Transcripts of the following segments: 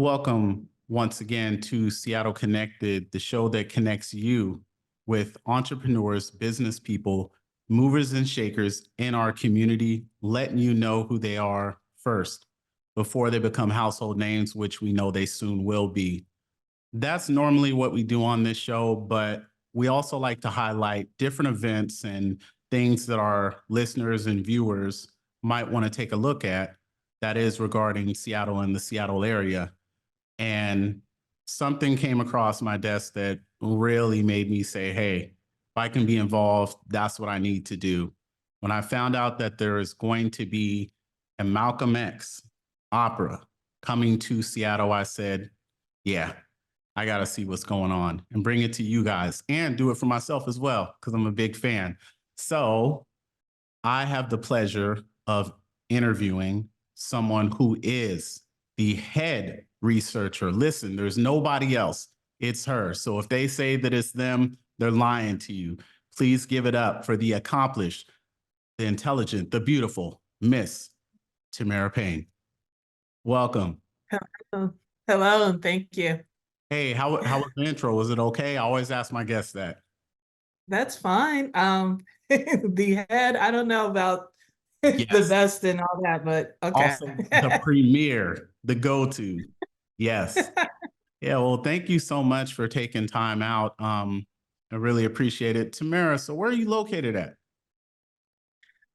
welcome once again to Seattle Connected, the show that connects you with entrepreneurs, business people, movers and shakers in our community, letting you know who they are first before they become household names, which we know they soon will be. That's normally what we do on this show, but we also like to highlight different events and things that our listeners and viewers might want to take a look at that is regarding Seattle and the Seattle area. And something came across my desk that really made me say, hey, if I can be involved, that's what I need to do. When I found out that there is going to be a Malcolm X opera coming to Seattle, I said, yeah, I got to see what's going on and bring it to you guys and do it for myself as well, because I'm a big fan. So I have the pleasure of interviewing someone who is the head researcher. Listen, there's nobody else. It's her. So if they say that it's them, they're lying to you. Please give it up for the accomplished, the intelligent, the beautiful Miss Tamara Payne. Welcome. Hello, hello, and thank you. Hey, how was the intro? Was it okay? I always ask my guests that. That's fine. The head, I don't know about the Yes. best and all that, but okay. Also, the premier, the go-to. Yes. Yeah, well, thank you so much for taking time out. I really appreciate it. Tamara, so where are you located at?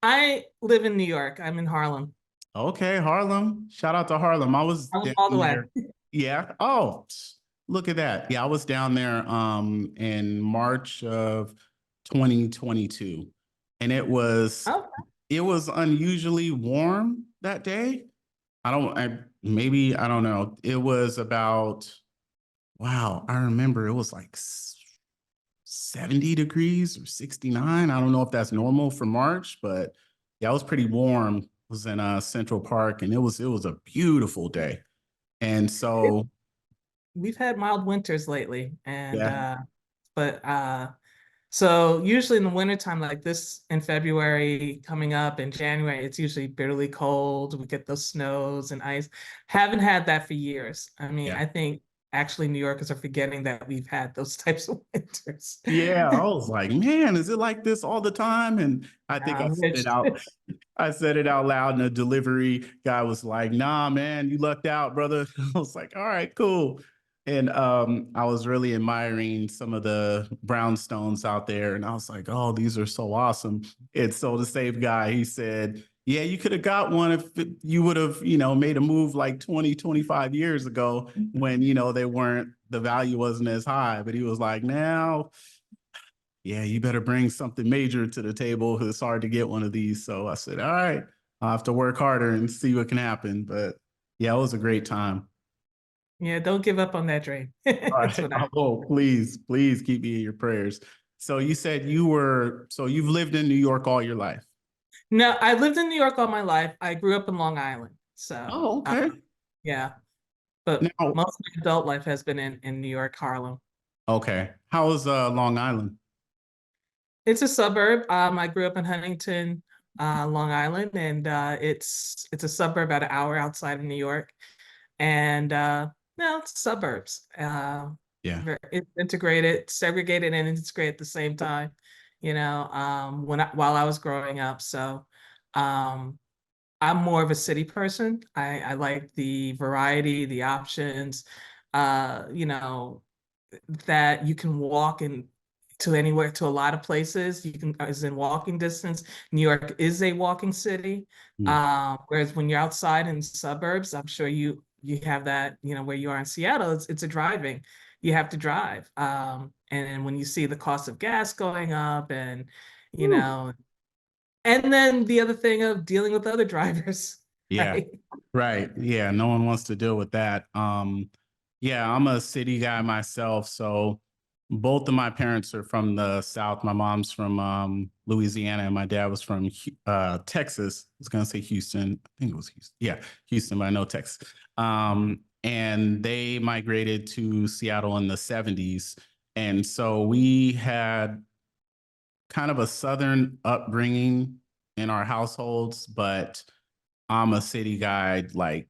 I live in New York. I'm in Harlem. Okay, Harlem. Shout out to Harlem. I was I'm down all the way. there. Yeah. Oh, look at that. Yeah, I was down there in March of 2022. And Oh, it was unusually warm that day. I don't know. It was about, wow, I remember it was like 70 degrees or 69. I don't know if that's normal for March, but yeah, it was pretty warm. It was in Central Park, and it was a beautiful day. And so we've had mild winters lately, and yeah, so usually in the wintertime, like this in February coming up in January, it's usually bitterly cold. We get those snows and ice. Haven't had that for years. I mean, yeah. I think actually New Yorkers are forgetting that we've had those types of winters. Yeah, I was like, man, is it like this all the time? And I think Which I said it out loud, and the delivery guy was like, nah, man, you lucked out, brother. I was like, all right, cool. And I was really admiring some of the brownstones out there. And I was like, oh, these are so awesome. And so the same guy, he said, yeah, you could have got one if you would have, made a move like 20, 25 years ago when, the value wasn't as high. But he was like, now, yeah, you better bring something major to the table. It's hard to get one of these. So I said, all right, I'll have to work harder and see what can happen. But yeah, it was a great time. yeah, don't give up on that dream. All That's right. what I Oh, please keep me in your prayers. So you said so you've lived in New York all your life. No, I lived in New York all my life. I grew up in Long Island. So Oh, okay. yeah, but Now, most of my adult life has been in New York, Harlem. okay. How is Long Island? It's a suburb. I grew up in Huntington, Long Island, and it's a suburb about an hour outside of New York. And no, it's suburbs. Yeah. It's integrated, segregated, and integrated at the same time. While I was growing up, so I'm more of a city person. I like the variety, the options. Uh, you know, that you can walk in to anywhere, to a lot of places. You can is in walking distance. New York is a walking city. Mm. Whereas when you're outside in suburbs, I'm sure you have that, where you are in Seattle, it's a driving. You have to drive. And when you see the cost of gas going up and you Whew. know, and then the other thing of dealing with other drivers, Yeah. right? Right. Yeah. No one wants to deal with that. Yeah, I'm a city guy myself. So both of my parents are from the South. My mom's from Louisiana, and my dad was from Texas. I was gonna say Houston. I think it was Houston. Yeah, Houston, but I know Texas. And they migrated to Seattle in the 70s. And so we had kind of a Southern upbringing in our households, but I'm a city guy, like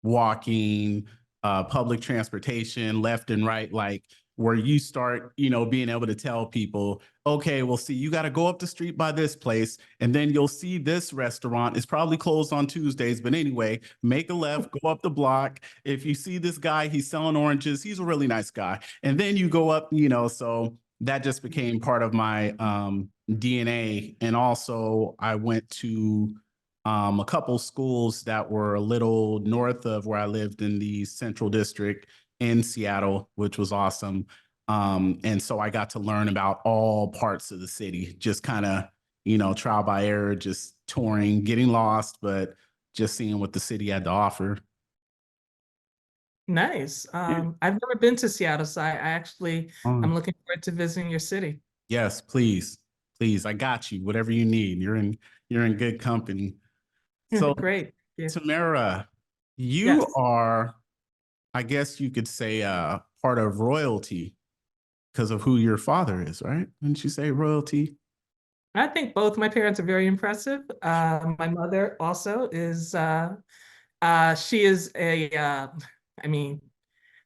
walking, public transportation left and right, like where you start, being able to tell people, okay, well, see, you got to go up the street by this place, and then you'll see this restaurant. It's probably closed on Tuesdays, but anyway, make a left, go up the block. If you see this guy, he's selling oranges. He's a really nice guy. And then you go up, so that just became part of my DNA. And also, I went to a couple schools that were a little north of where I lived in the Central District in Seattle, which was awesome. And so I got to learn about all parts of the city, just kind of, trial by error, just touring, getting lost, but just seeing what the city had to offer. Nice. Yeah. I've never been to Seattle, so I'm Um, looking forward to visiting your city. yes, please, please. I got you. Whatever you need. You're in good company. So, Great. Yeah. Tamara, you Yes. are, I guess you could say, part of royalty because of who your father is, right? Didn't you say royalty? I think both my parents are very impressive. My mother also is, she is I mean,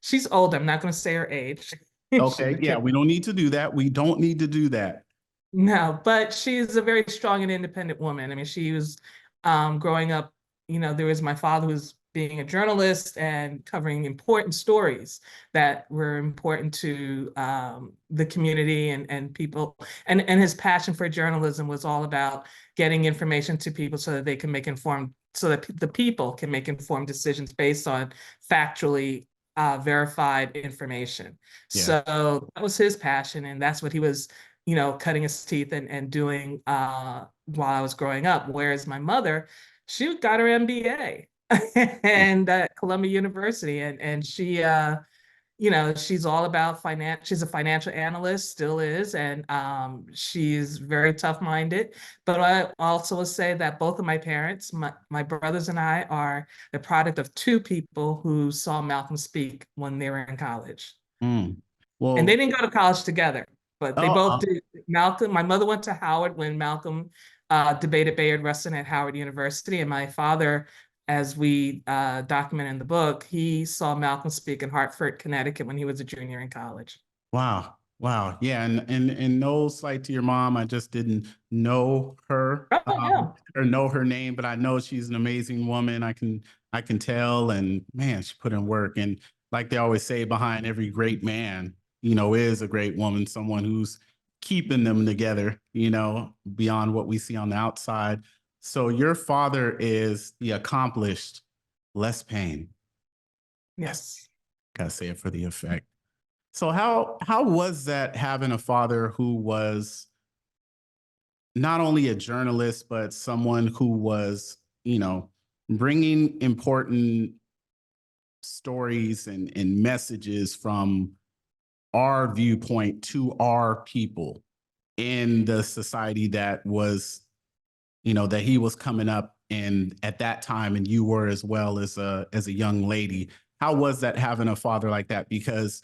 she's old. I'm not going to say her age. Okay, yeah, we don't need to do that. We don't need to do that. No, but she's a very strong and independent woman. I mean, she was growing up, there was my father who's being a journalist and covering important stories that were important to the community and people. And his passion for journalism was all about getting information to people so that they can so that the people can make informed decisions based on factually verified information. Yeah. So that was his passion, and that's what he was cutting his teeth and doing while I was growing up. Whereas my mother, she got her MBA and at Columbia University, and she, she's all about finance. She's a financial analyst, still is, and she's very tough-minded. But I also will say that both of my parents, my brothers and I, are the product of two people who saw Malcolm speak when they were in college. Mm. And they Well, didn't go to college together, but they oh, both did. Malcolm, my mother went to Howard when Malcolm debated Bayard Rustin at Howard University. And my father, as we document in the book, he saw Malcolm speak in Hartford, Connecticut when he was a junior in college. wow. Wow. Yeah. And no slight to your mom. I just didn't know her, Oh, yeah. or know her name, but I know she's an amazing woman. I can tell. And man, she put in work. And like they always say, behind every great man, is a great woman, someone who's keeping them together, beyond what we see on the outside. So your father is the accomplished Les Payne. Yes. Yes. Gotta say it for the effect. So how was that having a father who was not only a journalist but someone who was, bringing important stories and messages from our viewpoint to our people in the society that was, that he was coming up in at that time, and you were as well as a young lady. How was that having a father like that? Because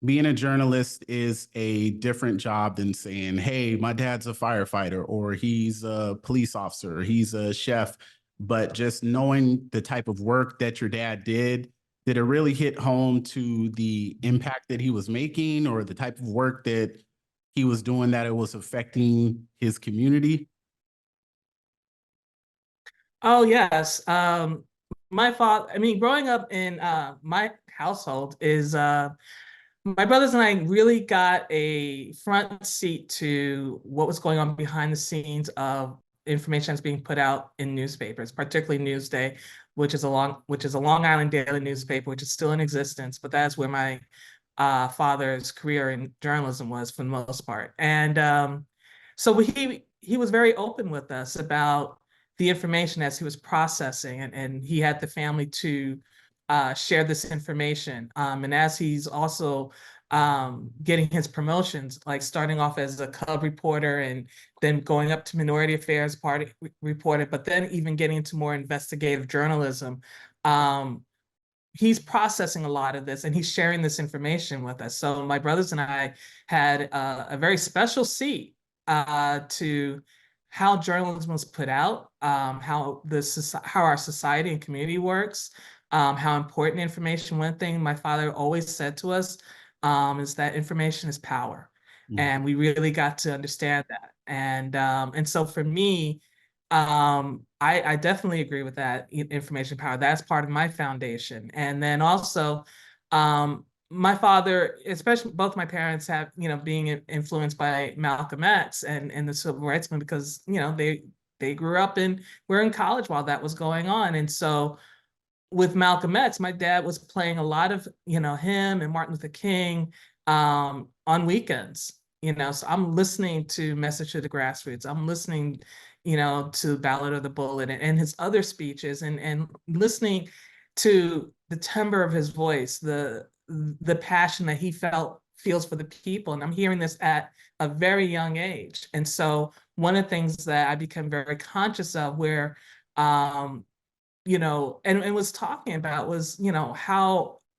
being a journalist is a different job than saying, hey, my dad's a firefighter, or he's a police officer, or he's a chef. But just knowing the type of work that your dad did it really hit home to the impact that he was making, or the type of work that he was doing, that it was affecting his community? Oh, yes. My father, I mean, growing up in my household is my brothers and I really got a front seat to what was going on behind the scenes of information that's being put out in newspapers, particularly Newsday, which is a Long Island daily newspaper, which is still in existence. But that's where my father's career in journalism was for the most part. And so he was very open with us about the information as he was processing, and he had the family to share this information. And as he's also getting his promotions, like starting off as a cub reporter and then going up to minority affairs party reporter, but then even getting into more investigative journalism. He's processing a lot of this and he's sharing this information with us. So my brothers and I had a very special seat to how journalism was put out, how our society and community works, how important information. One thing my father always said to us is that information is power. Mhm. And we really got to understand that. And so for me, I definitely agree with that information power. That's part of my foundation. And then also, my father, especially both my parents have, being influenced by Malcolm X and the civil rights movement because, they grew up and were in college while that was going on. And so with Malcolm X, my dad was playing a lot of, him and Martin Luther King on weekends. So I'm listening to Message to the Grassroots. I'm listening, to Ballad of the Bullet and his other speeches and listening to the timbre of his voice, the passion that he feels for the people. And I'm hearing this at a very young age. And so one of the things that I become very conscious of where and was talking about was,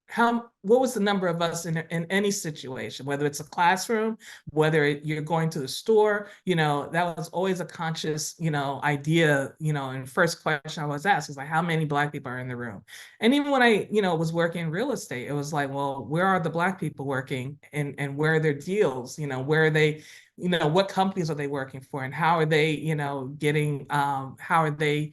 how what was the number of us in any situation, whether it's a classroom, whether you're going to the store, that was always a conscious, idea, and first question I was asked is like, how many Black people are in the room? And even when I, was working in real estate, it was like, well, where are the Black people working and where are their deals? Where are they, what companies are they working for and how are they, getting, how are they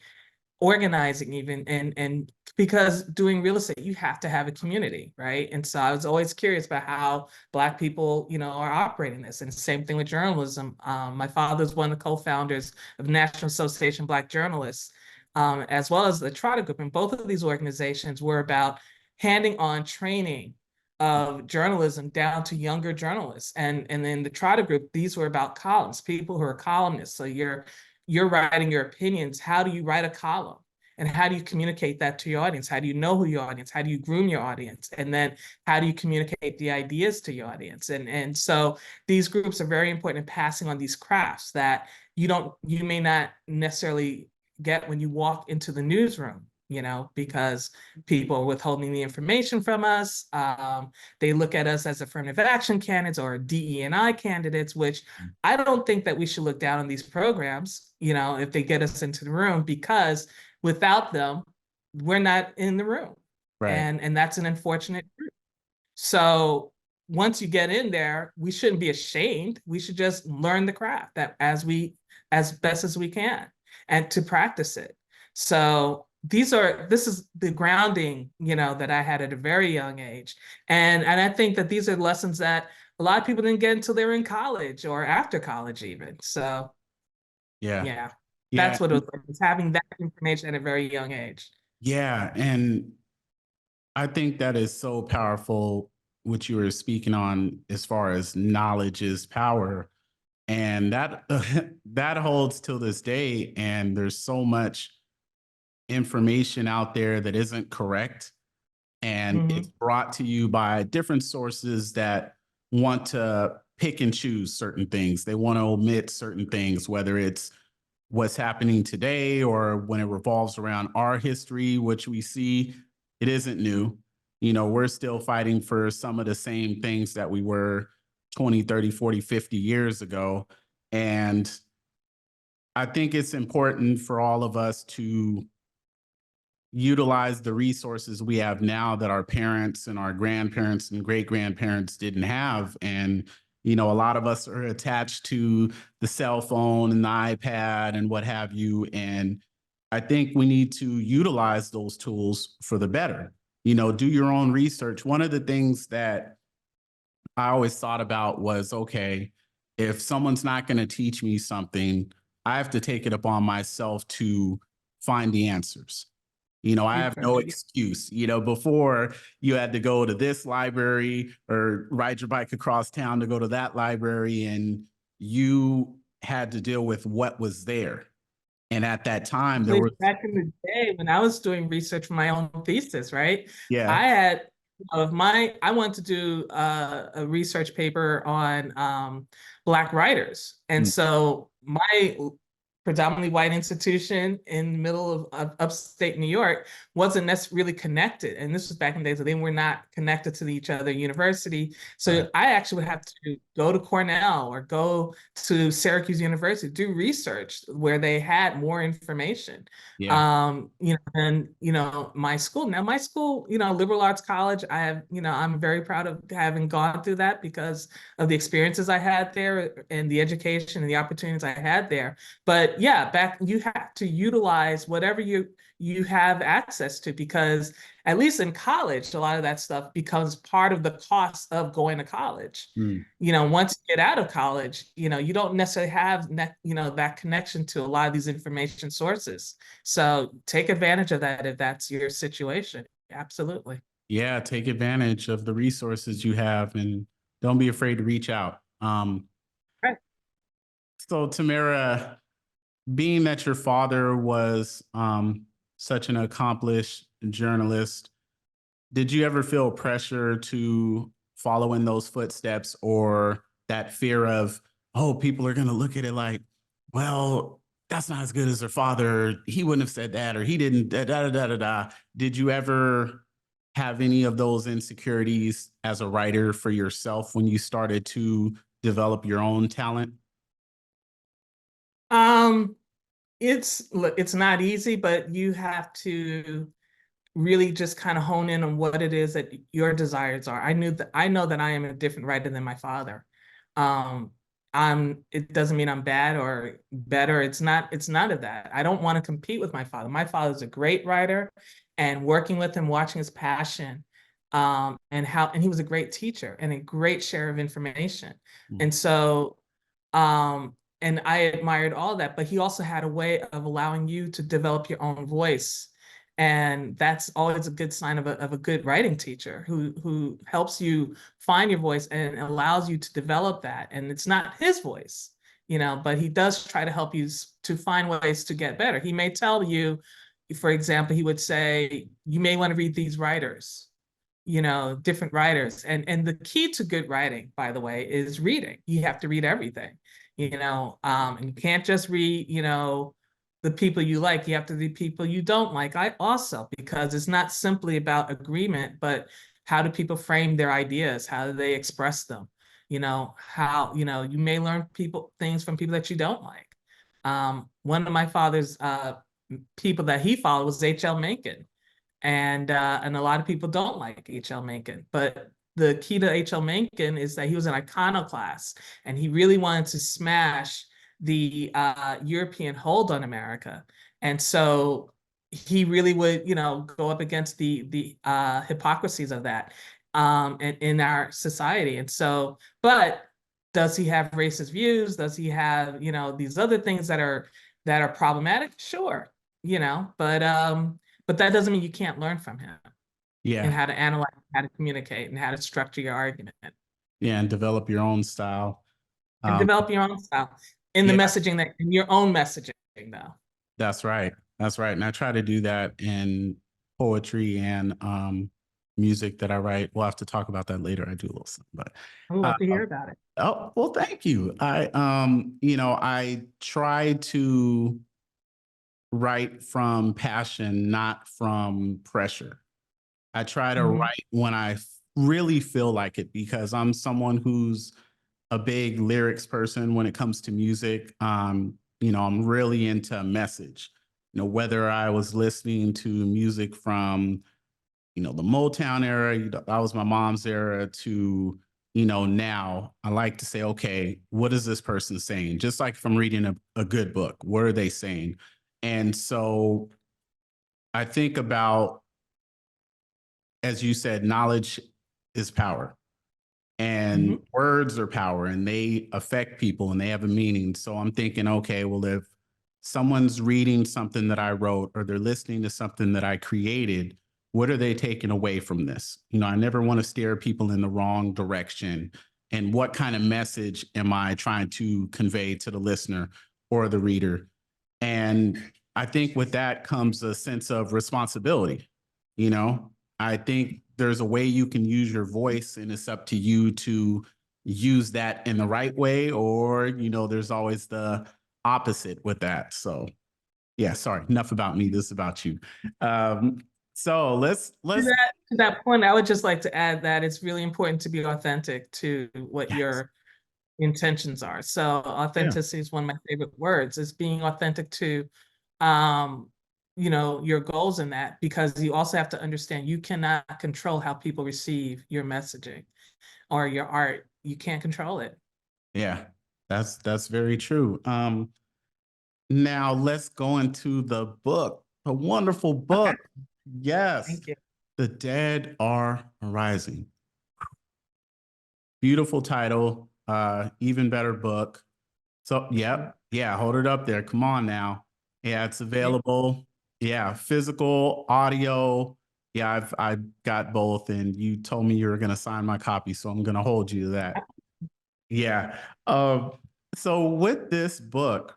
organizing even and because doing real estate you have to have a community, right? And so I was always curious about how Black people are operating this. And same thing with journalism. My father's one of the co-founders of National Association of Black Journalists, as well as the Trotter Group, and both of these organizations were about handing on training of journalism down to younger journalists. And then the Trotter Group, these were about columns, people who are columnists. So you're writing your opinions. How do you write a column? And how do you communicate that to your audience? How do you know who your audience? How do you groom your audience? And then how do you communicate the ideas to your audience? And so these groups are very important in passing on these crafts that you may not necessarily get when you walk into the newsroom, because people are withholding the information from us. They look at us as affirmative action candidates or DE&I candidates, which I don't think that we should look down on these programs, if they get us into the room, because without them, we're not in the room. Right. And that's an unfortunate truth. So once you get in there, we shouldn't be ashamed. We should just learn the craft that as best as we can and to practice it. So this is the grounding, that I had at a very young age. And I think that these are lessons that a lot of people didn't get until they were in college or after college even. So Yeah. yeah, Yeah. that's what it was like, was having that information at a very young age. Yeah. And I think that is so powerful, what you were speaking on as far as knowledge is power. And that that holds till this day. And there's so much information out there that isn't correct. And it's Mhm. brought to you by different sources that want to pick and choose certain things. They want to omit certain things, whether it's what's happening today or when it revolves around our history, which we see it isn't new. We're still fighting for some of the same things that we were 20, 30, 40, 50 years ago. And I think it's important for all of us to utilize the resources we have now that our parents and our grandparents and great grandparents didn't have. And, a lot of us are attached to the cell phone and the iPad and what have you. And I think we need to utilize those tools for the better. Do your own research. One of the things that I always thought about was, okay, if someone's not going to teach me something, I have to take it upon myself to find the answers. I have no Research. excuse. Before you had to go to this library or ride your bike across town to go to that library, and you had to deal with what was there. And at that time, there was, Back in the day when I was doing research for my own thesis, right? yeah. I had of my I wanted to do a research paper on Black writers, and Mm. so my predominantly white institution in the middle of upstate New York wasn't necessarily really connected. And this was back in the days that they were not connected to each other university. Right. So I actually would have to go to Cornell or go to Syracuse University, do research where they had more information. Yeah. And my school, liberal arts college, I'm very proud of having gone through that because of the experiences I had there and the education and the opportunities I had there. But yeah, you have to utilize whatever you have access to, because at least in college, a lot of that stuff becomes part of the cost of going to college. Mm. Once you get out of college, you don't necessarily have that connection to a lot of these information sources. So take advantage of that if that's your situation. Absolutely. Yeah, take advantage of the resources you have and don't be afraid to reach out. Right. So Tamara, being that your father was such an accomplished journalist, did you ever feel pressure to follow in those footsteps, or that fear of, oh, people are going to look at it like, well, that's not as good as their father. He wouldn't have said that, or he didn't, da, da, da, da, da. Did you ever have any of those insecurities as a writer for yourself when you started to develop your own talent? Um, it's not easy, but you have to really just kind of hone in on what it is that your desires are. I know that I am a different writer than my father. Um, it doesn't mean I'm bad or better. It's none of that. I don't want to compete with my father. My father's a great writer, and working with him, watching his passion, and he was a great teacher and a great share of information. Mm. And so and I admired all that, but he also had a way of allowing you to develop your own voice. And that's always a good sign of a good writing teacher who helps you find your voice and allows you to develop that. And it's not his voice, but he does try to help you to find ways to get better. He may tell you, for example, he would say, you may want to read these writers, different writers. And the key to good writing, by the way, is reading. You have to read everything, and you can't just read, the people you like. You have to read people you don't like. I also, because it's not simply about agreement, but how do people frame their ideas? How do they express them? How, you may learn things from people that you don't like. One of my father's people that he followed was H.L. Mencken, and a lot of people don't like H.L. Mencken, but the key to H.L. Mencken is that he was an iconoclast, and he really wanted to smash the European hold on America. And so he really would, go up against the hypocrisies of that in our society. And so, but does he have racist views? Does he have, these other things that are problematic? Sure, but that doesn't mean you can't learn from him and Yeah. how to analyze, how to communicate, and how to structure your argument Yeah. And develop your own style. and Um, develop your own style in the yeah, messaging in your own messaging, though. that's right. That's right. And I try to do that in poetry and music that I write. We'll have to talk about that later. I do a little something, but I would uh, love to hear about it. oh, well, thank you. I try to write from passion, not from pressure. I try to Mhm. write when I really feel like it, because I'm someone who's a big lyrics person when it comes to music. I'm really into a message. Whether I was listening to music from, the Motown era, that was my mom's era, to, now I like to say, okay, what is this person saying? Just like if I'm reading a good book, what are they saying? And so I think about, as you said, knowledge is power. And Mhm. words are power, and they affect people and they have a meaning. So I'm thinking, okay, well, if someone's reading something that I wrote or they're listening to something that I created, what are they taking away from this? I never want to steer people in the wrong direction. And what kind of message am I trying to convey to the listener or the reader? And I think with that comes a sense of responsibility. You know, I think there's a way you can use your voice, and it's up to you to use that in the right way. Or, there's always the, opposite with that. So yeah, sorry, enough about me. This is about you. So let's To that point, I would just like to add that it's really important to be authentic to what yes, your intentions are. So yeah, authenticity is one of my favorite words, is being authentic to um, your goals in that, because you also have to understand you cannot control how people receive your messaging or your art. You can't control it. yeah. That's very true. Now let's go into the book, a wonderful Okay, book. Yes, thank you. The Dead Are Rising. Beautiful title, even better book. So, Yeah. yep, yeah, hold it up there. Come on now. Yeah, it's Yeah. available. Yeah, physical, audio. Yeah, I've got both, and you told me you were gonna sign my copy, so I'm gonna hold you to that. Yeah. Um, so with this book,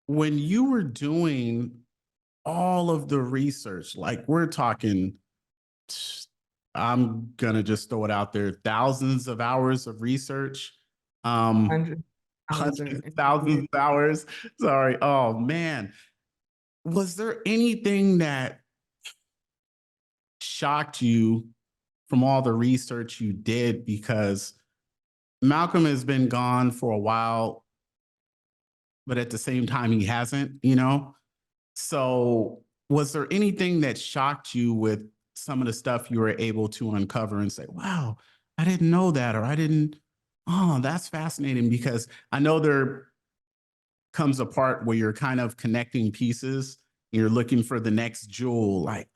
when you were doing all of the research, like we're talking, I'm gonna just throw it out there, thousands of hours of research. Um, Hundred hours hundreds, or thousands of hours. Sorry. Oh man. Was there anything that shocked you from all the research you did? Because Malcolm has been gone for a while, but at the same time, he hasn't, you know? So, was there anything that shocked you with some of the stuff you were able to uncover and say, wow, I didn't know that, or I didn't, oh, that's fascinating? Because I know there comes a part where you're kind of connecting pieces. You're looking for the next jewel, like,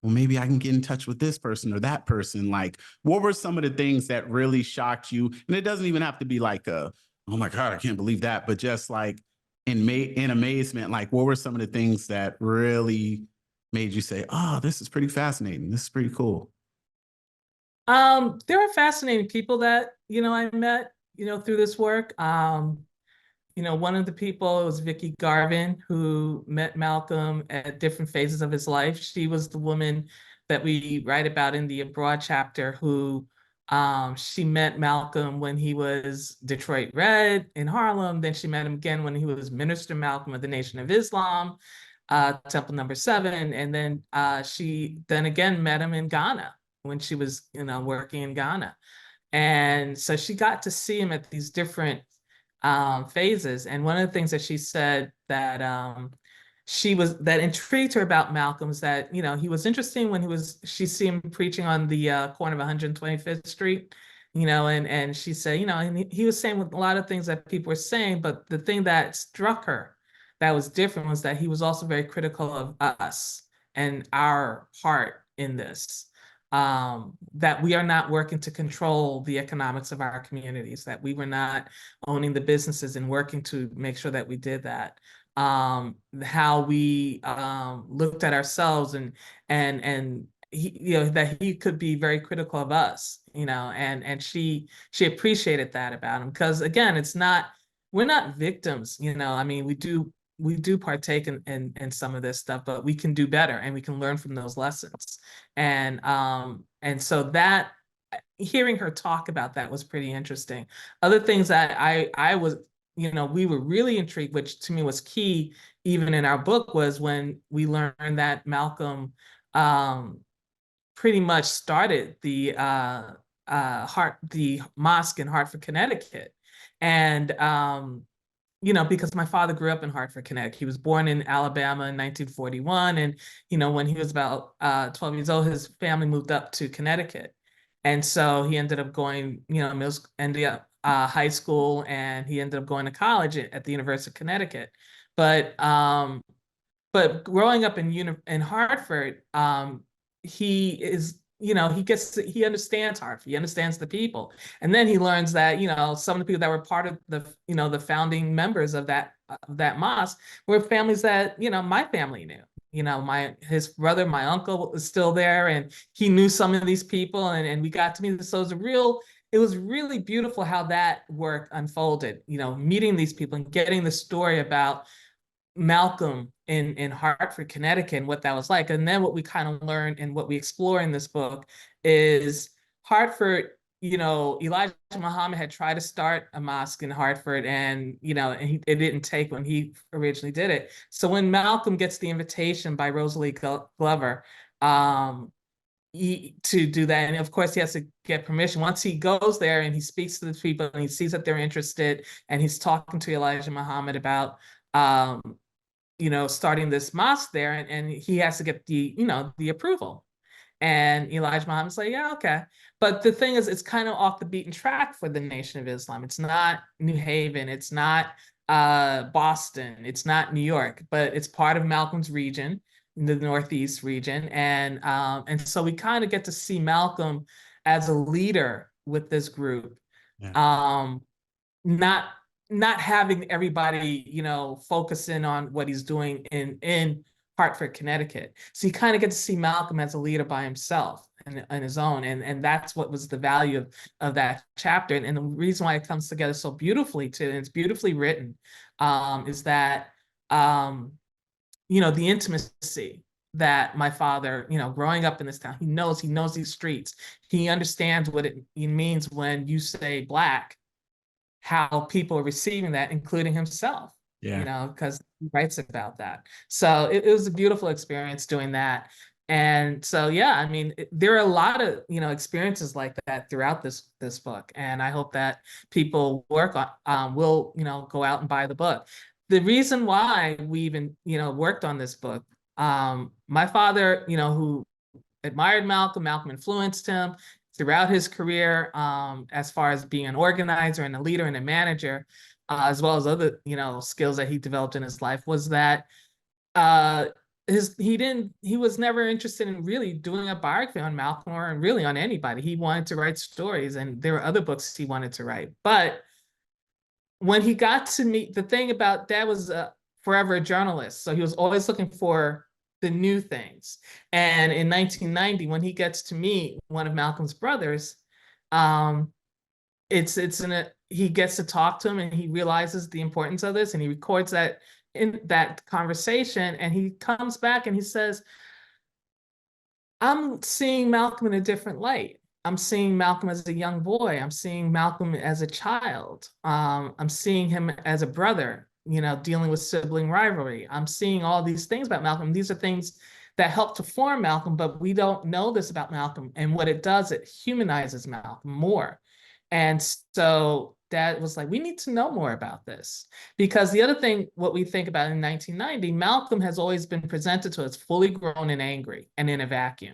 well, maybe I can get in touch with this person or that person. Like, what were some of the things that really shocked you? And it doesn't even have to be like a, oh my God, I can't believe that, but just like in amazement, like what were some of the things that really made you say, oh, this is pretty fascinating. This is pretty cool. There are fascinating people that, I met, through this work. One of the people was Vicky Garvin, who met Malcolm at different phases of his life. She was the woman that we write about in the Abroad chapter, who she met Malcolm when he was Detroit Red in Harlem. Then she met him again when he was Minister Malcolm of the Nation of Islam, Temple Number 7. And then she then again met him in Ghana when she was, working in Ghana. And so she got to see him at these different phases. And one of the things that she said that that intrigued her about Malcolm is that, he was interesting when she see him preaching on the corner of 125th Street, and she said, and he was saying a lot of things that people were saying, but the thing that struck her that was different was that he was also very critical of us and our part in this. That we are not working to control the economics of our communities, that we were not owning the businesses and working to make sure that we did that. How we looked at ourselves and he, that he could be very critical of us, and she appreciated that about him, because again, we're not victims, I mean, we do partake in some of this stuff, but we can do better and we can learn from those lessons. And so that, hearing her talk about that was pretty interesting. Other things that I was, we were really intrigued, which to me was key even in our book, was when we learned that Malcolm pretty much started the mosque in Hartford, Connecticut. And because my father grew up in Hartford, Connecticut. He was born in Alabama in 1941. And, when he was about 12 years old, his family moved up to Connecticut. And so he ended up going, ended up high school, and he ended up going to college at the University of Connecticut. But growing up in Hartford, he is, he understands Hartford, he understands the people. And then he learns that, some of the people that were part of the founding members of that mosque were families that, my family knew. His brother, my uncle, was still there, and he knew some of these people, and we got to meet. So it was really beautiful how that work unfolded, meeting these people and getting the story about Malcolm in Hartford, Connecticut, and what that was like. And then what we kind of learned and what we explore in this book is Hartford. Elijah Muhammad had tried to start a mosque in Hartford, and it didn't take when he originally did it. So when Malcolm gets the invitation by Rosalie Glover, to do that, and of course he has to get permission. Once he goes there and he speaks to the people and he sees that they're interested, and he's talking to Elijah Muhammad about starting this mosque there, and he has to get the approval. And Elijah Muhammad's like, yeah, okay. But the thing is, it's kind of off the beaten track for the Nation of Islam. It's not New Haven. It's not Boston. It's not New York, but it's part of Malcolm's region, the Northeast region. And so we kind of get to see Malcolm as a leader with this group. Yeah. Not not having everybody, focus in on what he's doing in Hartford, Connecticut. So you kind of get to see Malcolm as a leader by himself and on his own. And that's what was the value of that chapter. And the reason why it comes together so beautifully too, and it's beautifully written, is that the intimacy that my father, growing up in this town, he knows these streets. He understands what it means when you say Black, how people are receiving that, including himself. Yeah. Because he writes about that. So it was a beautiful experience doing that. And so, yeah, I mean, there are a lot of, experiences like that throughout this book. And I hope that people will, go out and buy the book. The reason why we even, worked on this book, my father, who admired Malcolm, Malcolm influenced him throughout his career, as far as being an organizer and a leader and a manager, as well as other, skills that he developed in his life, was that he was never interested in really doing a biography on Malcolm or really on anybody. He wanted to write stories, and there were other books he wanted to write. But when he got to meet, the thing about Dad was forever a journalist, so he was always looking for the new things. And in 1990, when he gets to meet one of Malcolm's brothers, he gets to talk to him, and he realizes the importance of this, and he records that in that conversation, and he comes back and he says, I'm seeing Malcolm in a different light. I'm seeing Malcolm as a young boy. I'm seeing Malcolm as a child. I'm seeing him as a brother, dealing with sibling rivalry. I'm seeing all these things about Malcolm. These are things that help to form Malcolm, but we don't know this about Malcolm. And what it does, it humanizes Malcolm more. And so Dad was like, we need to know more about this. Because the other thing, what we think about in 1990, Malcolm has always been presented to us fully grown and angry and in a vacuum.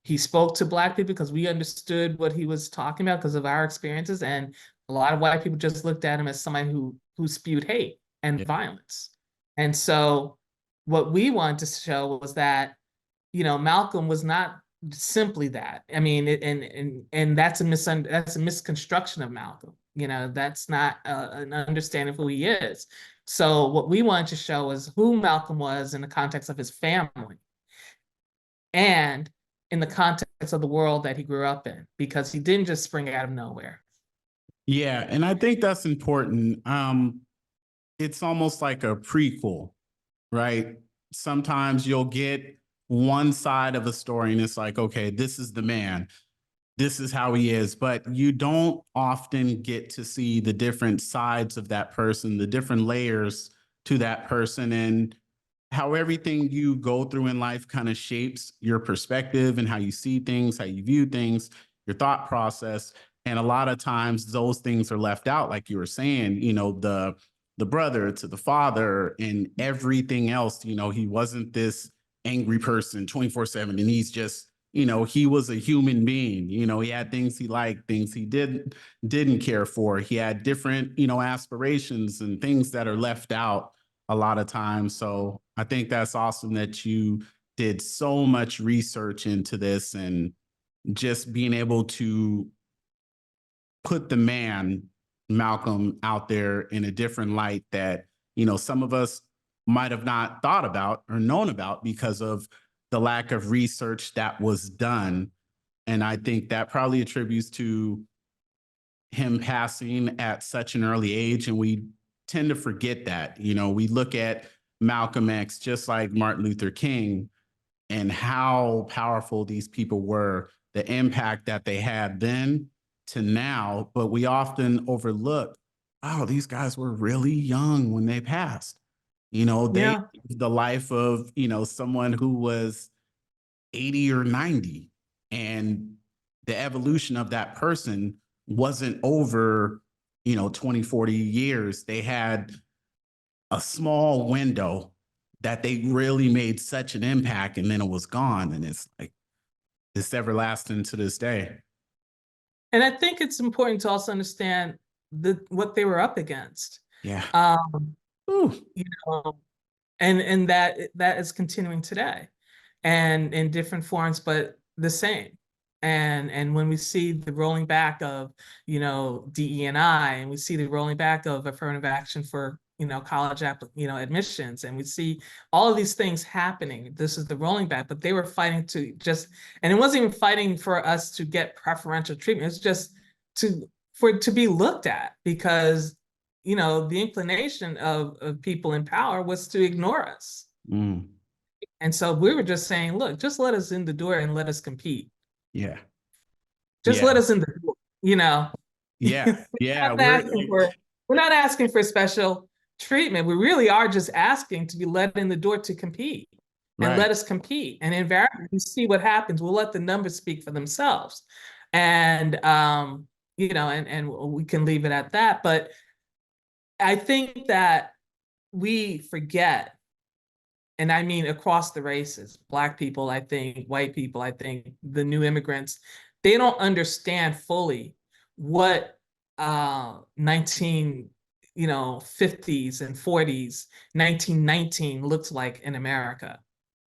He spoke to Black people because we understood what he was talking about because of our experiences. And a lot of white people just looked at him as somebody who spewed hate and violence. And so what we wanted to show was that, Malcolm was not simply that. I mean, and that's a misconstruction of Malcolm. That's not an understanding of who he is. So what we wanted to show was who Malcolm was in the context of his family and in the context of the world that he grew up in, because he didn't just spring out of nowhere. Yeah, and I think that's important. It's almost like a prequel, right? Sometimes you'll get one side of a story and it's like, okay, this is the man. This is how he is. But you don't often get to see the different sides of that person, the different layers to that person, and how everything you go through in life kind of shapes your perspective and how you see things, how you view things, your thought process. And a lot of times those things are left out, like you were saying, the brother to the father and everything else. He wasn't this angry person 24/7, and he's just, he was a human being. He had things he liked, things he didn't care for. He had different, aspirations and things that are left out a lot of times. So I think that's awesome that you did so much research into this and just being able to put the man Malcolm out there in a different light that, some of us might have not thought about or known about because of the lack of research that was done. And I think that probably attributes to him passing at such an early age. And we tend to forget that. We look at Malcolm X just like Martin Luther King and how powerful these people were. the impact that they had then to now, but we often overlook, oh, these guys were really young when they passed. They Yeah. lived the life of, someone who was 80 or 90. And the evolution of that person wasn't over, 20, 40 years. They had a small window that they really made such an impact, and then it was gone. And it's like, it's everlasting to this day. And I think it's important to also understand what they were up against. Yeah. Um, Ooh. you know, and that is continuing today, and in different forms, but the same. And when we see the rolling back of, DE&I, and we see the rolling back of affirmative action for, college admissions, and we see all of these things happening, this is the rolling back. But they were fighting to just, and it wasn't even fighting for us to get preferential treatment, it's just for it to be looked at, because the inclination of people in power was to ignore us. Mm. And so we were just saying, look, just let us in the door and let us compete. Yeah. Just Yeah. let us in the door, Yeah. Yeah. Not asking for, we're not asking for special treatment. We really are just asking to be let in the door to compete, and Right. let us compete. And invariably, you see what happens. We'll let the numbers speak for themselves. And and we can leave it at that. But I think that we forget, and I mean across the races, Black people, I think, white people, I think, the new immigrants, they don't understand fully what 19, 50s and 40s, 1919 looks like in America.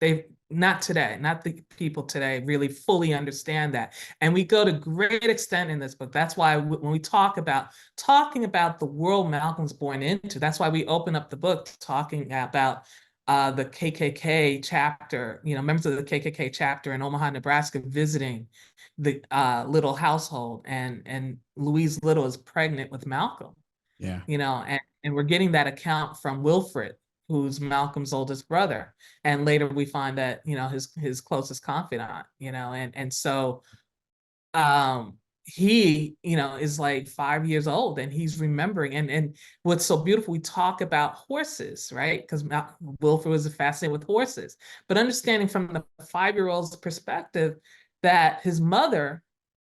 They not today, not the people today really fully understand that. And we go to great extent in this book. That's why when we talking about the world Malcolm's born into, that's why we open up the book talking about the KKK chapter, members of the KKK chapter in Omaha, Nebraska, visiting the Little household, and Louise Little is pregnant with Malcolm. Yeah. And we're getting that account from Wilfred, who's Malcolm's oldest brother. And later we find that, his closest confidant, and so he, is like 5 years old, and he's remembering. And what's so beautiful, we talk about horses, right? Because Wilfred was fascinated with horses, but understanding from the 5-year-old's perspective that his mother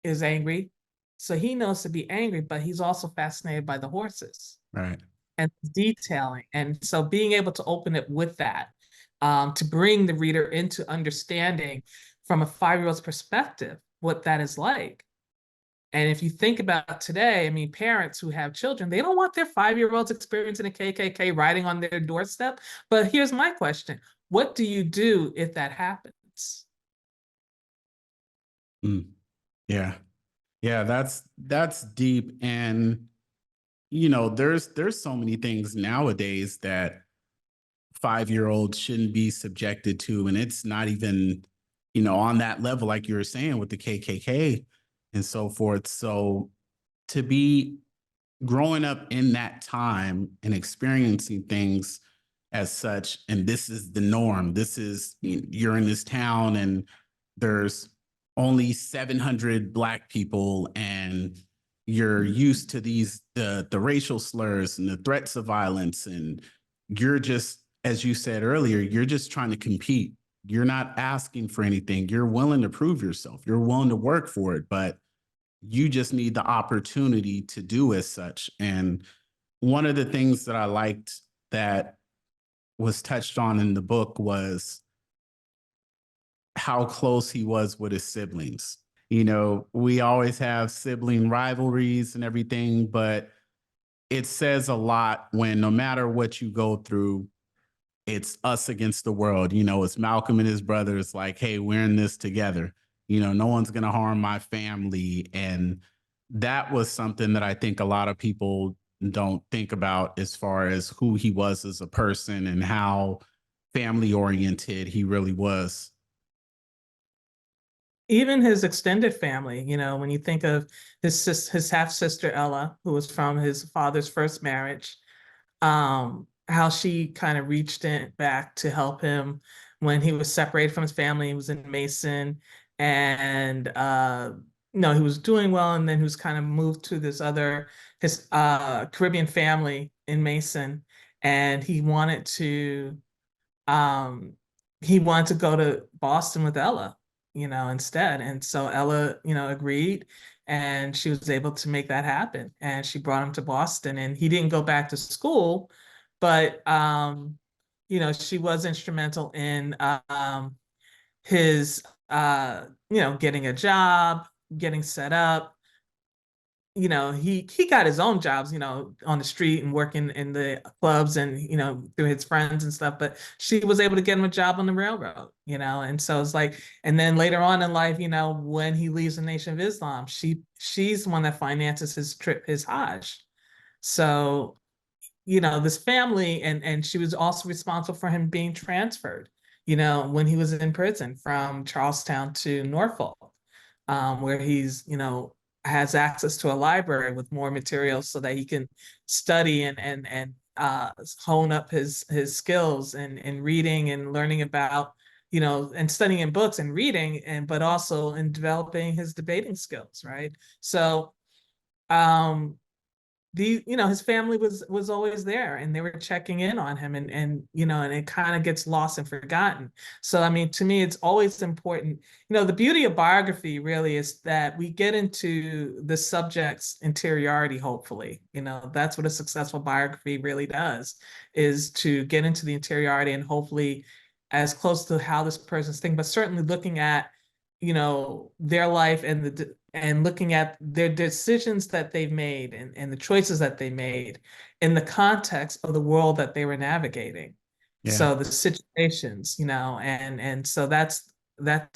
is angry, so he knows to be angry, but he's also fascinated by the horses Right. and detailing. And so being able to open it with that, to bring the reader into understanding from a 5-year-old's perspective what that is like. And if you think about today, I mean, parents who have children, they don't want their 5-year-olds experiencing a KKK riding on their doorstep. But here's my question: what do you do if that happens? Mm. Yeah. Yeah. That's deep. And there's so many things nowadays that 5-year-olds shouldn't be subjected to. And it's not even, on that level, like you were saying with the KKK and so forth. So to be growing up in that time and experiencing things as such, and this is the norm. This is, you're in this town and there's only 700 Black people, and you're used to the racial slurs and the threats of violence, and you're just, as you said earlier, you're just trying to compete. You're not asking for anything. You're willing to prove yourself. You're willing to work for it, but you just need the opportunity to do as such. And one of the things that I liked that was touched on in the book was how close he was with his siblings. We always have sibling rivalries and everything, but it says a lot when no matter what you go through, it's us against the world. It's Malcolm and his brothers like, hey, we're in this together. No one's going to harm my family. And that was something that I think a lot of people don't think about as far as who he was as a person and how family oriented he really was. Even his extended family, when you think of his half sister Ella, who was from his father's first marriage, how she kind of reached in back to help him when he was separated from his family. He was in Mason, and no, he was doing well, and then he was kind of moved to this other his Caribbean family in Mason, and um he wanted to go to Boston with Ella, instead. And so Ella, agreed, and she was able to make that happen. And she brought him to Boston, and he didn't go back to school, but she was instrumental in his getting a job, getting set up. He got his own jobs, on the street and working in the clubs and, through his friends and stuff, but she was able to get him a job on the railroad, and so it's like, and then later on in life, when he leaves the Nation of Islam, she's the one that finances his trip, his Hajj. So, this family, and she was also responsible for him being transferred, when he was in prison from Charlestown to Norfolk, where he's, has access to a library with more materials so that he can study and hone up his skills and reading and learning about, and studying in books and reading, but also in developing his debating skills, right? So um his family was always there, and they were checking in on him, and it kind of gets lost and forgotten. So I mean, to me, it's always important. The beauty of biography really is that we get into the subject's interiority. Hopefully, that's what a successful biography really does, is to get into the interiority, and hopefully as close to how this person's thinking, but certainly looking at their life and looking at their decisions that they've made, and the choices that they made in the context of the world that they were navigating. Yeah. So the situations, and so that's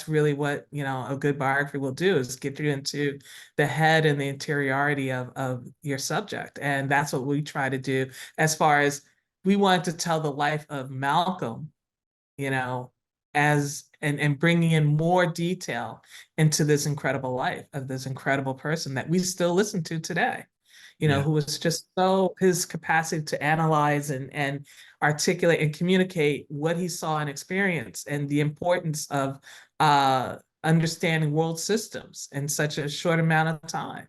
really what, a good biography will do, is get you into the head and the interiority of your subject. And that's what we try to do, as far as we want to tell the life of Malcolm, you know, as and bringing in more detail into this incredible life of this incredible person that we still listen to today, Yeah. who was just so, his capacity to analyze and articulate and communicate what he saw and experienced, and the importance of understanding world systems in such a short amount of time,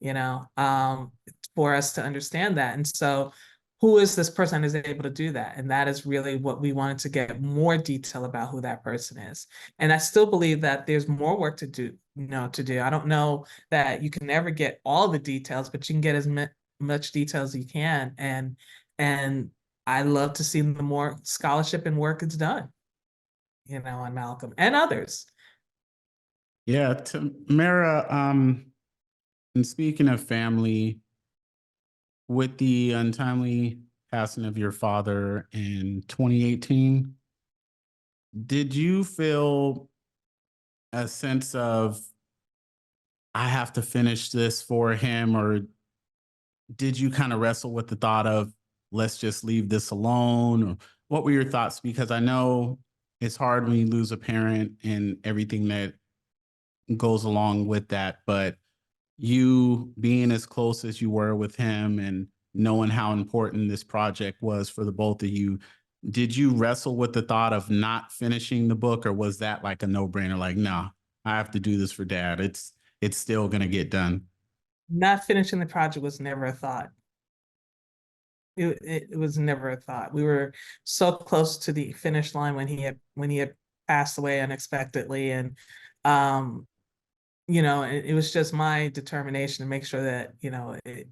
you know, um, for us to understand that. And so who is this person that is able to do that? And that is really what we wanted to get more detail about, who that person is. And I still believe that there's more work to do, I don't know that you can never get all the details, but you can get as much detail as you can. And I love to see the more scholarship and work is done, on Malcolm and others. Yeah. Tamara, and speaking of family, with the untimely passing of your father in 2018, did you feel a sense of, I have to finish this for him? Or did you kind of wrestle with the thought of, let's just leave this alone? Or what were your thoughts? Because I know it's hard when you lose a parent and everything that goes along with that. But you being as close as you were with him and knowing how important this project was for the both of you, did you wrestle with the thought of not finishing the book, or was that like a no-brainer? Like, no, I have to do this for dad. It's still gonna get done. Not finishing the project was never a thought. It was never a thought. We were so close to the finish line when he had passed away unexpectedly, and it was just my determination to make sure that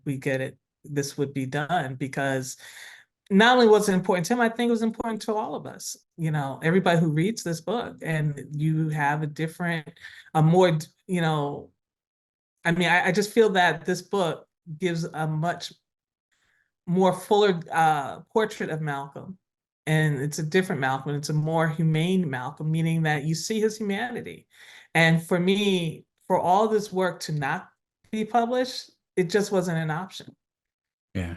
we get it. This would be done, because not only was it important to him, I think it was important to all of us. Everybody who reads this book, and you have a more, I mean, I just feel that this book gives a much more fuller portrait of Malcolm. And it's a different Malcolm. It's a more humane Malcolm, meaning that you see his humanity. And for me, for all this work to not be published, it just wasn't an option. Yeah.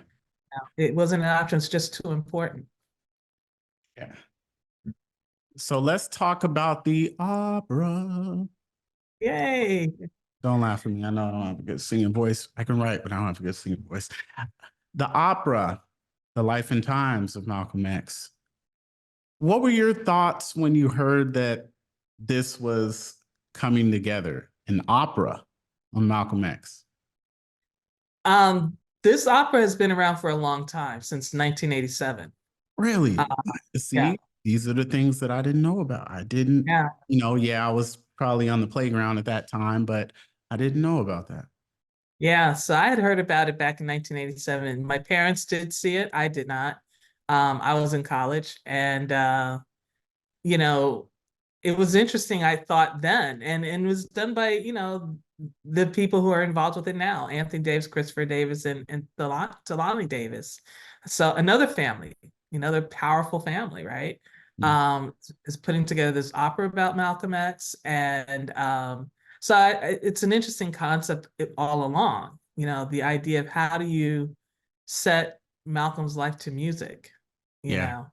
It wasn't an option. It's just too important. Yeah. So let's talk about the opera. Yay. Don't laugh at me. I know I don't have a good singing voice. I can write, but I don't have a good singing voice. The opera, The Life and Times of Malcolm X. What were your thoughts when you heard that this was coming together, an opera on Malcolm X? This opera has been around for a long time, since 1987. Really? Uh, yeah, See, these are the things that I didn't know about. I didn't, yeah. yeah, I was probably on the playground at that time, but I didn't know about that. Yeah, so I had heard about it back in 1987. My parents did see it. I did not. I was in college, and you know, it was interesting, I thought then, and it was done by, the people who are involved with it now, Anthony Davis, Christopher Davis, and Talani Davis. So another family, another powerful family, right? Mm. Is putting together this opera about Malcolm X, and so it's an interesting concept all along. The idea of how do you set Malcolm's life to music, you Yeah. know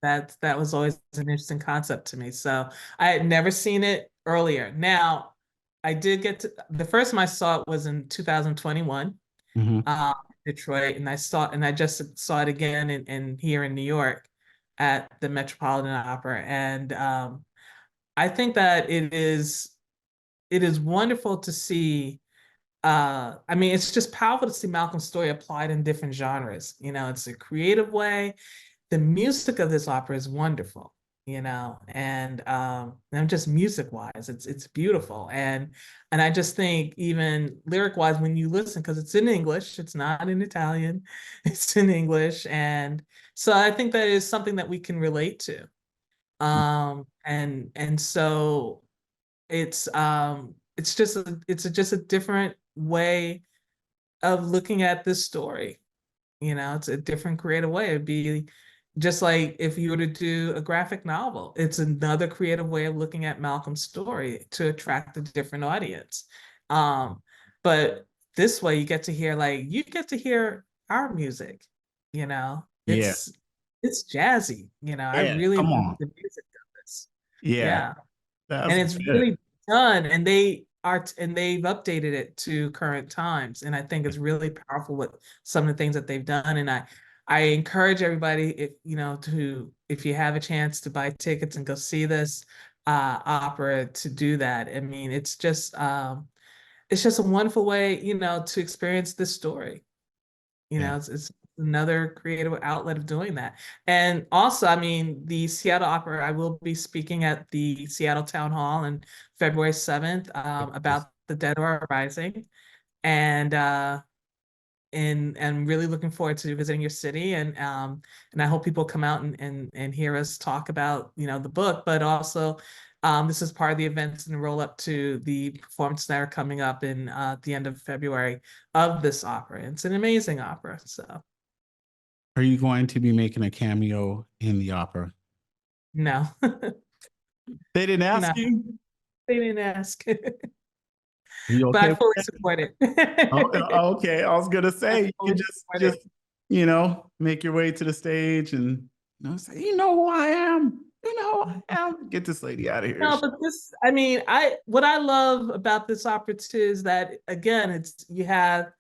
that was always an interesting concept to me. So I had never seen it earlier. Now, I did get to the first time I saw it was in 2021, Hmm. Detroit, and I just saw it again in here in New York at the Metropolitan Opera. And I think that it is wonderful to see. I mean, it's just powerful to see Malcolm's story applied in different genres. It's a creative way. The music of this opera is wonderful, and just music wise, it's beautiful. And I just think, even lyric wise, when you listen, because it's in English, it's not in Italian, it's in English. And so I think that is something that we can relate to. And so it's just a different way of looking at this story. It's a different creative way. It'd be just like if you were to do a graphic novel. It's another creative way of looking at Malcolm's story to attract a different audience. Um, but this way you get to hear our music, you know. Yeah. It's jazzy, I Yeah. really Come love on. the music of this. Yeah. Yeah. That's And it's good. really done, and they've updated it to current times, and I think it's really powerful with some of the things that they've done. And I encourage everybody, if you have a chance to buy tickets and go see this opera, to do that. I mean, it's just a wonderful way, to experience this story. Yeah. It's another creative outlet of doing that. And also, I mean, the Seattle Opera, I will be speaking at the Seattle Town Hall on February 7th, about the Dead are Rising. And I'm really looking forward to visiting your city, and I hope people come out and hear us talk about, the book. But also, this is part of the events and roll up to the performances that are coming up in the end of February of this opera. It's an amazing opera. So Are you going to be making a cameo in the opera? no, They didn't no, ask you? they didn't ask, Are you but okay I with fully that? support it. Oh, okay. I was gonna I say you could fully just support it. just make your way to the stage and say, you know who I am. You know who I am. Get this lady out of here. No, but I mean, what I love about this opera too is that, again, you have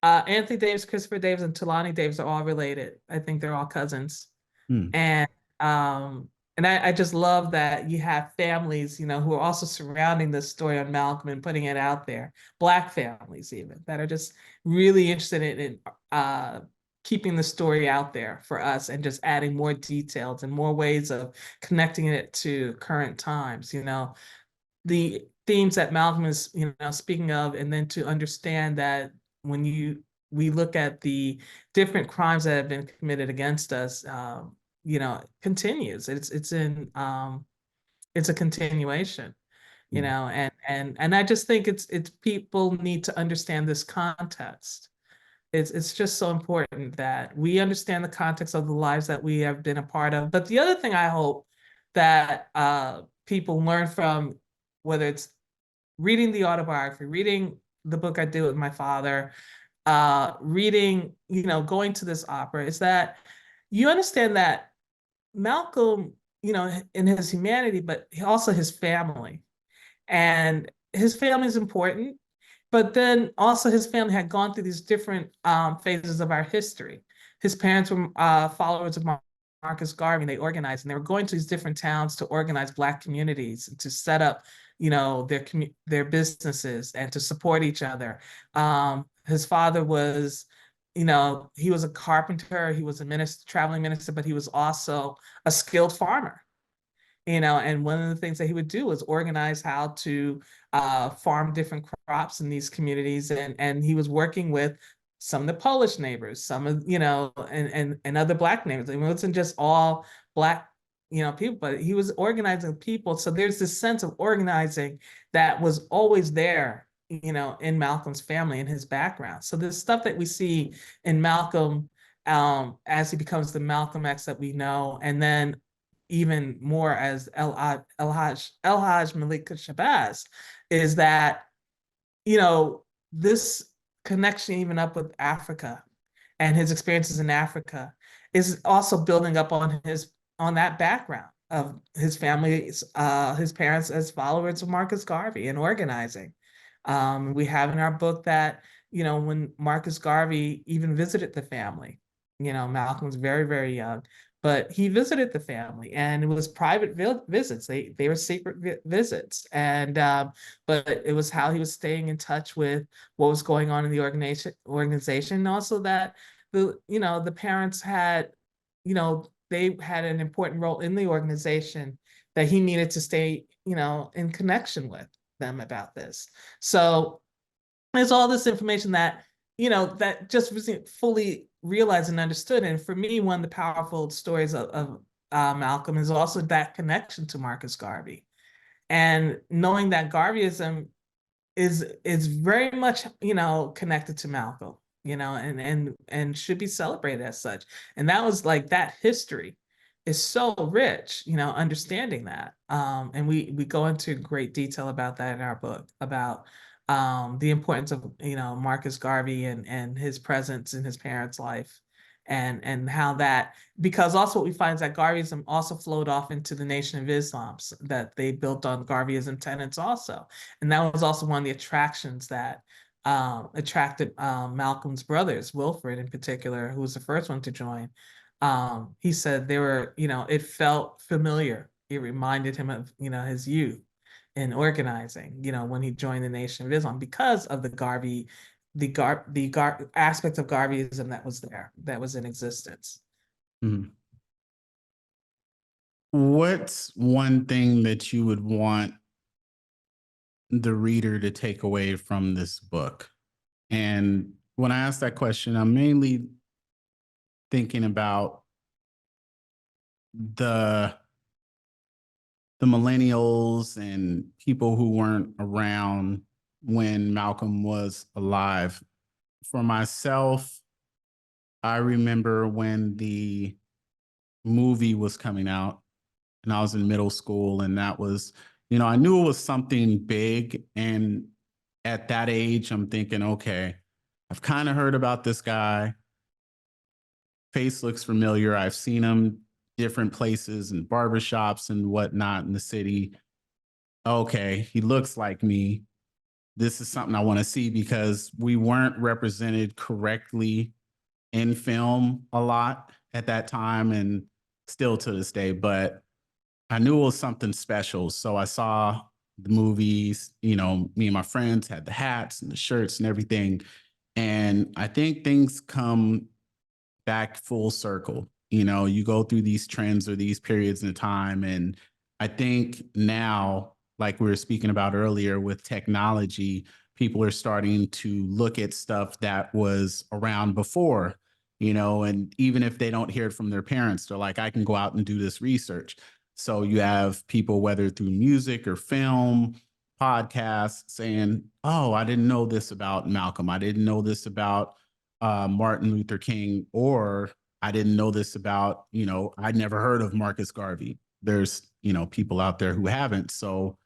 Anthony Davis, Christopher Davis, and Talani Davis are all related. I think they're all cousins. Hmm. And I just love that you have families, who are also surrounding this story on Malcolm and putting it out there. Black families even, that are just really interested in keeping the story out there for us, and just adding more details and more ways of connecting it to current times. The themes that Malcolm is, speaking of, and then to understand that when we look at the different crimes that have been committed against us, continues. It's a continuation, Hmm. and I just think it's people need to understand this context. It's just so important that we understand the context of the lives that we have been a part of. But the other thing I hope that people learn from, whether it's reading the autobiography, reading the book I did with my father, reading, going to this opera, is that you understand that Malcolm, in his humanity, but also his family. And his family is important, but then also his family had gone through these different phases of our history. His parents were followers of Marcus Garvey, and they organized, and they were going to these different towns to organize Black communities and to set up their businesses and to support each other. His father was, he was a carpenter, he was a minister, traveling minister, but he was also a skilled farmer. And one of the things that he would do was organize how to farm different crops in these communities. And he was working with some of the Polish neighbors, some of, and other Black neighbors. I mean, it wasn't just all Black, people, but he was organizing people. So there's this sense of organizing that was always there, in Malcolm's family and his background. So the stuff that we see in Malcolm as he becomes the Malcolm X that we know, and then even more as El Haj Malika Shabazz, is that, this connection even up with Africa and his experiences in Africa is also building up on that background of his family's his parents as followers of Marcus Garvey and organizing. We have in our book that, when Marcus Garvey even visited the family, Malcolm was very, very young, but he visited the family, and it was private visits. They were secret visits, and but it was how he was staying in touch with what was going on in the organization, and also that the parents had, they had an important role in the organization that he needed to stay, in connection with them about this. So there's all this information that, that just wasn't fully realized and understood. And for me, one of the powerful stories of Malcolm is also that connection to Marcus Garvey, and knowing that Garveyism is very much, connected to Malcolm, and should be celebrated as such. And that was like, that history is so rich, understanding that. And we go into great detail about that in our book, about the importance of, Marcus Garvey and his presence in his parents' life, and how that, because also what we find is that Garveyism also flowed off into the Nation of Islam, that they built on Garveyism tenets also. And that was also one of the attractions that attracted Malcolm's brothers, Wilfred in particular, who was the first one to join. He said they were, it felt familiar. It reminded him of, his youth in organizing, when he joined the Nation of Islam, because of the aspect of Garveyism that was there, that was in existence. Mhm. What's one thing that you would want the reader to take away from this book? And when I ask that question, I'm mainly thinking about the millennials and people who weren't around when Malcolm was alive. For myself, I remember when the movie was coming out and I was in middle school, and that was, I knew it was something big. And at that age, I'm thinking, okay, I've kind of heard about this guy. Face looks familiar. I've seen him different places and barbershops and whatnot in the city. Okay, he looks like me. This is something I want to see, because we weren't represented correctly in film a lot at that time, and still to this day. But I knew it was something special. So I saw the movies, me and my friends had the hats and the shirts and everything. And I think things come back full circle. You go through these trends or these periods in time. And I think now, like we were speaking about earlier with technology, people are starting to look at stuff that was around before, and even if they don't hear it from their parents, they're like, I can go out and do this research. So you have people, whether through music or film, podcasts, saying, oh, I didn't know this about Malcolm. I didn't know this about Martin Luther King, or I didn't know this about, I'd never heard of Marcus Garvey. There's, people out there who haven't. So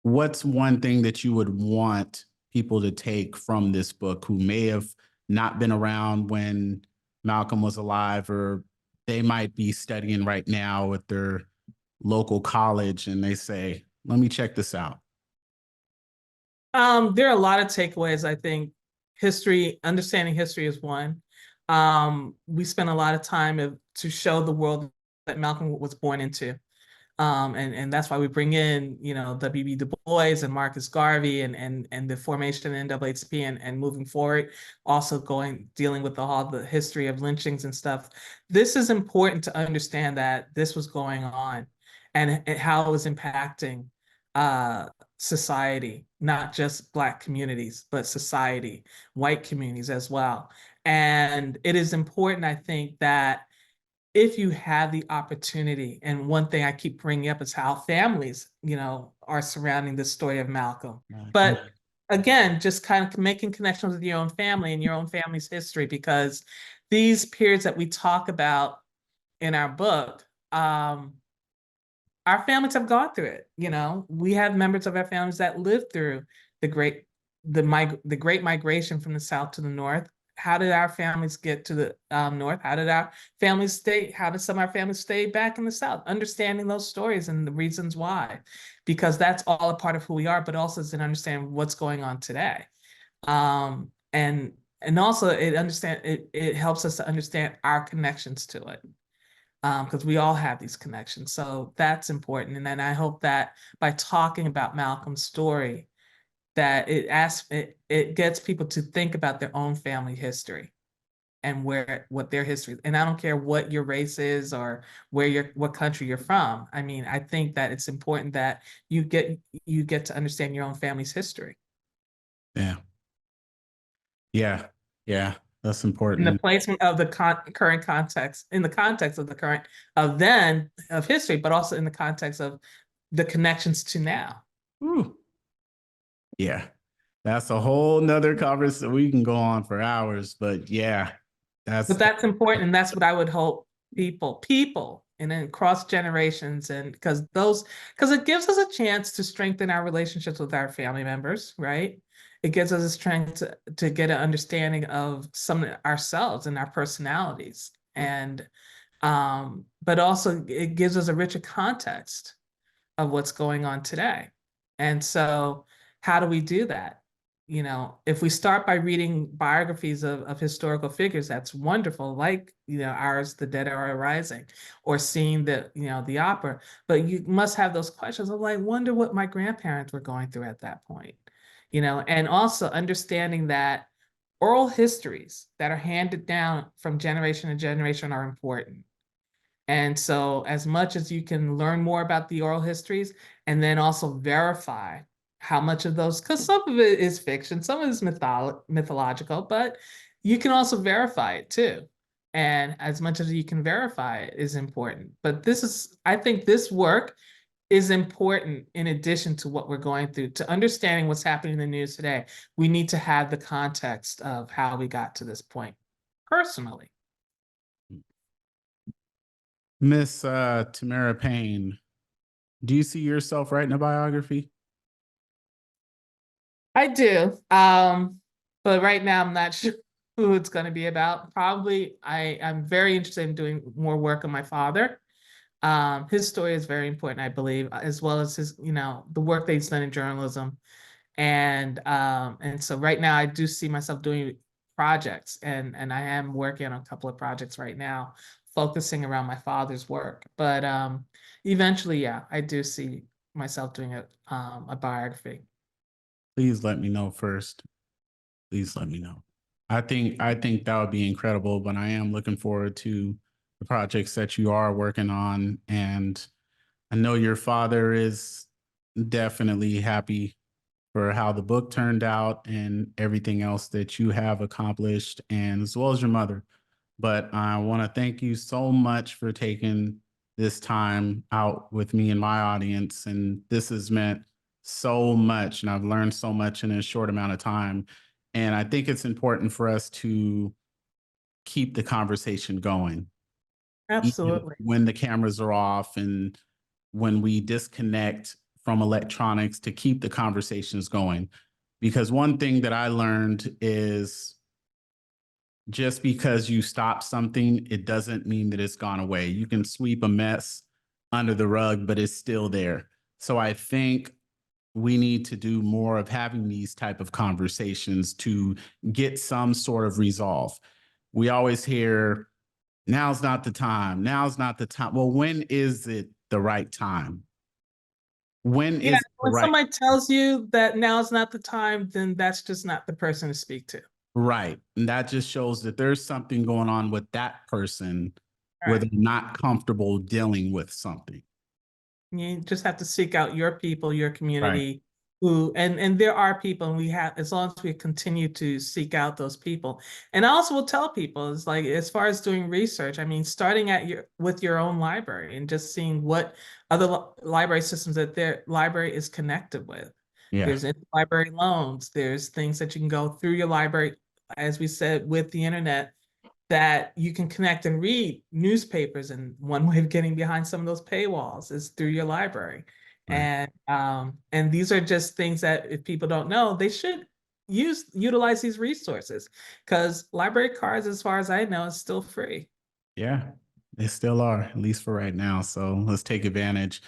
what's one thing that you would want people to take from this book who may have not been around when Malcolm was alive, or they might be studying right now at their local college and they say, let me check this out? There are a lot of takeaways. I think understanding history is one. We spent a lot of time to show the world that Malcolm was born into. And that's why we bring in, W.B. Du Bois and Marcus Garvey and the formation of the NAACP and moving forward, also dealing with all the history of lynchings and stuff. This is important to understand that this was going on and how it was impacting society, not just Black communities, but society, white communities as well. And it is important, I think, that if you have the opportunity, and one thing I keep bringing up is how families, are surrounding the story of Malcolm. But again, just kind of making connections with your own family and your own family's history, because these periods that we talk about in our book, our families have gone through it. We have members of our families that lived through the great migration from the South to the North. How did our families get to the North? How did our families stay? How did some of our families stay back in the South? Understanding those stories and the reasons why, because that's all a part of who we are, but also is to understand what's going on today. And also it helps us to understand our connections to it, because we all have these connections. So that's important. And then I hope that by talking about Malcolm's story, that it gets people to think about their own family history and what their history is. And I don't care what your race is or what country you're from. I mean, I think that it's important that you get to understand your own family's history. Yeah. Yeah. Yeah. That's important. In the placement of the current context, in the context of the current of history, but also in the context of the connections to now. Ooh. Yeah. That's a whole nother conversation. We can go on for hours, but yeah, But that's important, and that's what I would hope people, and then cross generations, and because it gives us a chance to strengthen our relationships with our family members, right? It gives us a strength to get an understanding of some of ourselves and our personalities, and but also it gives us a richer context of what's going on today. And so, how do we do that? If we start by reading biographies of historical figures, that's wonderful, like, ours, The Dead Are Rising, or seeing the opera. But you must have those questions of like, wonder what my grandparents were going through at that point, and also understanding that oral histories that are handed down from generation to generation are important. And so as much as you can learn more about the oral histories and then also verify how much of those, because some of it is fiction, some of it is mythological, but you can also verify it too. And as much as you can verify it is important. But I think this work is important in addition to what we're going through. To understanding what's happening in the news today, we need to have the context of how we got to this point personally. Miss Tamara Payne, do you see yourself writing a biography? I do. But right now I'm not sure who it's going to be about. Probably I'm very interested in doing more work on my father. His story is very important, I believe, as well as his, the work that he's done in journalism. And so right now I do see myself doing projects, and I am working on a couple of projects right now, focusing around my father's work. But eventually, yeah, I do see myself doing a biography. Please let me know first. Please let me know. I think that would be incredible, but I am looking forward to the projects that you are working on. And I know your father is definitely happy for how the book turned out and everything else that you have accomplished, and as well as your mother. But I want to thank you so much for taking this time out with me and my audience. And this has meant so much, and I've learned so much in a short amount of time. And I think it's important for us to keep the conversation going, even Absolutely. when the cameras are off and when we disconnect from electronics, to keep the conversations going. Because one thing that I learned is just because you stop something, it doesn't mean that it's gone away. You can sweep a mess under the rug, but it's still there. So I think we need to do more of having these type of conversations to get some sort of resolve. We always hear, now's not the time. Now's not the time. Well, when is it the right time. When Yeah, is the when right somebody tells you that now is not the time, then that's just not the person to speak to. right? And that just shows that there's something going on with that person where Right. they're not comfortable dealing with something. You just have to seek out your people, your Right. community, who and there are people, and we have, as long as we continue to seek out those people. And I also will tell people, it's like, as far as doing research, I mean, starting at with your own library and just seeing what other library systems that their library is connected with. Yeah. There's library loans, there's things that you can go through your library, as we said, with the internet, that you can connect and read newspapers. And one way of getting behind some of those paywalls is through your library. Right. And these are just things that, if people don't know, they should utilize these resources, because library cards, as far as I know, is still free. Yeah. They still are, at least for right now. So let's take advantage.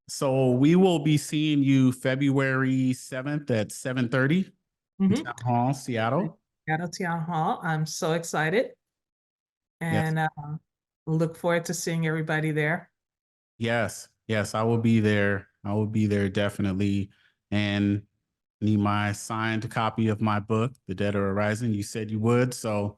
So we will be seeing you February 7th at 7:30 in Mhm. Town Hall, Seattle. Seattle Town Hall. I'm so excited, Yes. and look forward to seeing everybody there. Yes. Yes. I will be there. I will be there definitely. And need my signed copy of my book, The Dead Are Arising. You said you would. So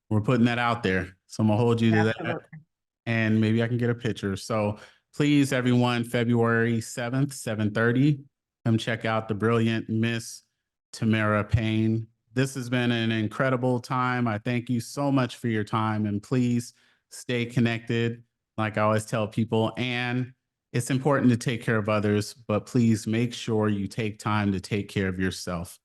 we're putting that out there. So I'm going to hold you to that. Absolutely. And maybe I can get a picture. So please, everyone, February 7th, 7:30, come check out the brilliant Miss Tamara Payne. This has been an incredible time. I thank you so much for your time, and please stay connected. Like I always tell people, and it's important to take care of others, but please make sure you take time to take care of yourself.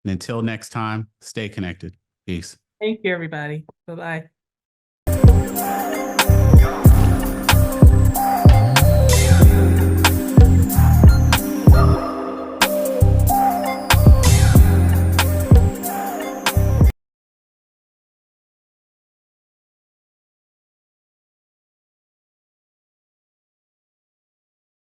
And until next time, stay connected. Peace. Thank you, everybody. Bye-bye.